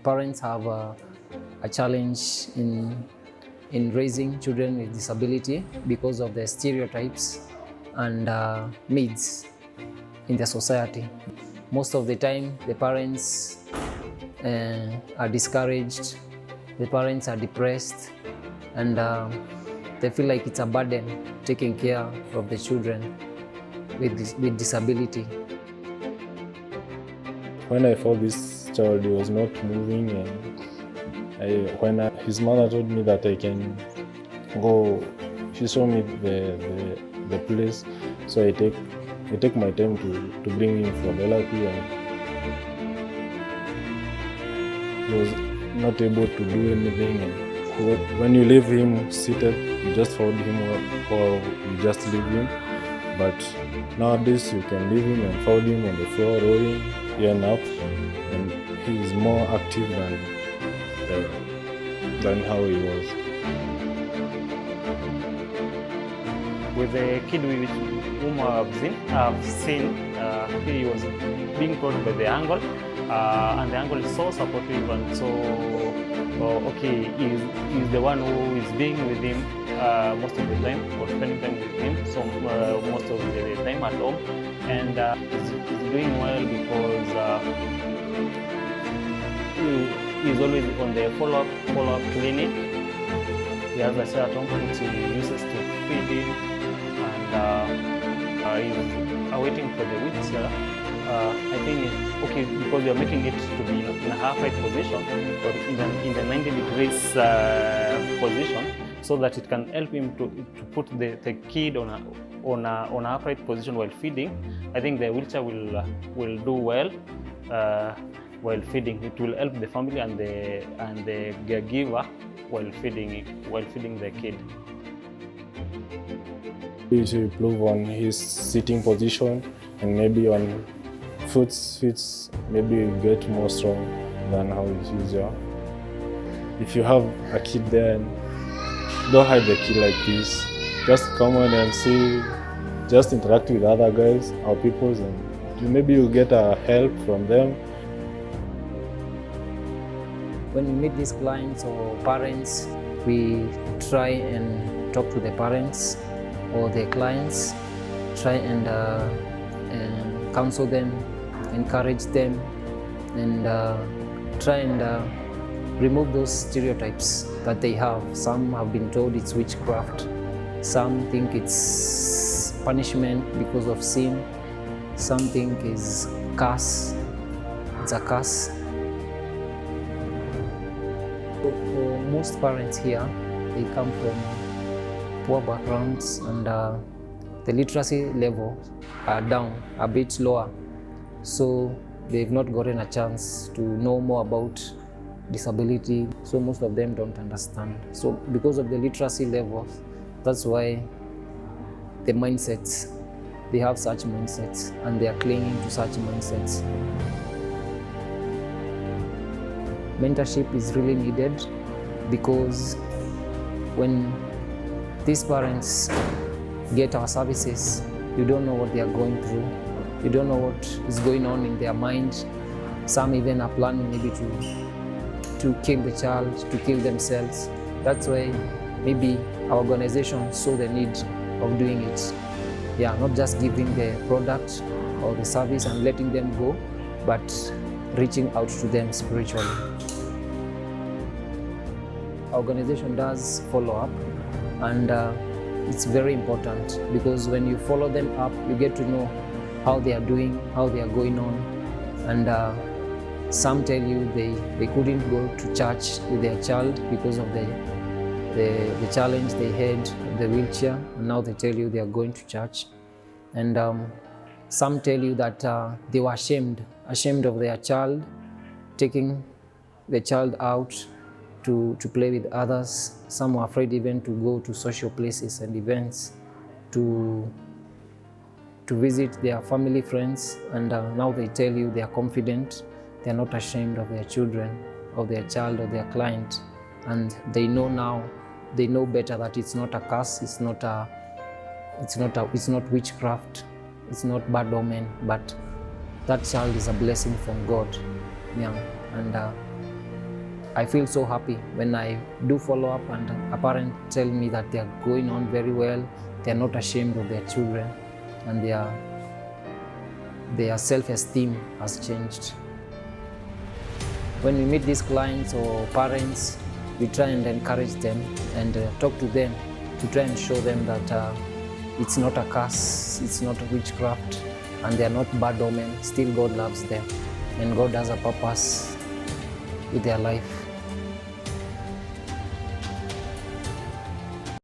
parents have a challenge in raising children with disability because of the stereotypes and myths in the society. Most of the time, the parents are discouraged, the parents are depressed, and they feel like it's a burden taking care of the children with disability. When I found this child, he was not moving, and his mother told me that I can go, she showed me the place, so I take my time to bring him for therapy, and he was not able to do anything. And when you leave him seated, you just fold him up, or you just leave him. But nowadays you can leave him and fold him on the floor, rolling enough, and he is more active than how he was. With the kid with whom I've seen, he was being taught by the uncle, and the uncle is so supportive and so okay. He's the one who is being with him most of the time, or spending time with him. So most of the time at home, and he's doing well because he's always on the follow-up clinic. He has a chair at home which he uses to feed him, and he's awaiting for the wheelchair. I think okay, because we are making it to be in a half-right position, or in the 90 degrees position, so that it can help him to put the kid on a upright position while feeding. I think the wheelchair will do well while feeding. It will help the family and the caregiver while feeding the kid. He should improve on his sitting position, and maybe on feet, maybe you get more strong than how it is usual. If you have a kid there, don't hide the kid like this. Just come on and see, just interact with other guys or people, and maybe you get a help from them. When we meet these clients or parents, we try and talk to the parents or the clients, try and counsel them, encourage them, and try and remove those stereotypes that they have. Some have been told it's witchcraft, some think it's punishment because of sin, some think it's a curse. For most parents here, they come from poor backgrounds, and the literacy level are down, a bit lower. So they've not gotten a chance to know more about disability. So most of them don't understand. So because of the literacy levels, that's why the mindsets, they have such mindsets, and they are clinging to such mindsets. Mentorship is really needed, because when these parents get our services, you don't know what they are going through. You don't know what is going on in their mind. Some even are planning maybe to kill the child, to kill themselves. That's why maybe our organization saw the need of doing it. Yeah, not just giving the product or the service and letting them go, but reaching out to them spiritually. Our organization does follow up, and it's very important, because when you follow them up, you get to know how they are doing, how they are going on. And some tell you they couldn't go to church with their child because of the challenge they had, the wheelchair, and now they tell you they are going to church. And some tell you that they were ashamed of their child, taking the child out to play with others. Some were afraid even to go to social places and events to visit their family, friends, and now they tell you they are confident, they are not ashamed of their children, of their child, or their client, and they know now, they know better that it's not a curse, it's not witchcraft, it's not bad omen, but that child is a blessing from God. Yeah, and I feel so happy when I do follow up and a parent tell me that they are going on very well, they are not ashamed of their children, and their self-esteem has changed. When we meet these clients or parents, we try and encourage them and talk to them to try and show them that it's not a curse, it's not witchcraft, and they are not bad omen. Still God loves them, and God has a purpose with their life.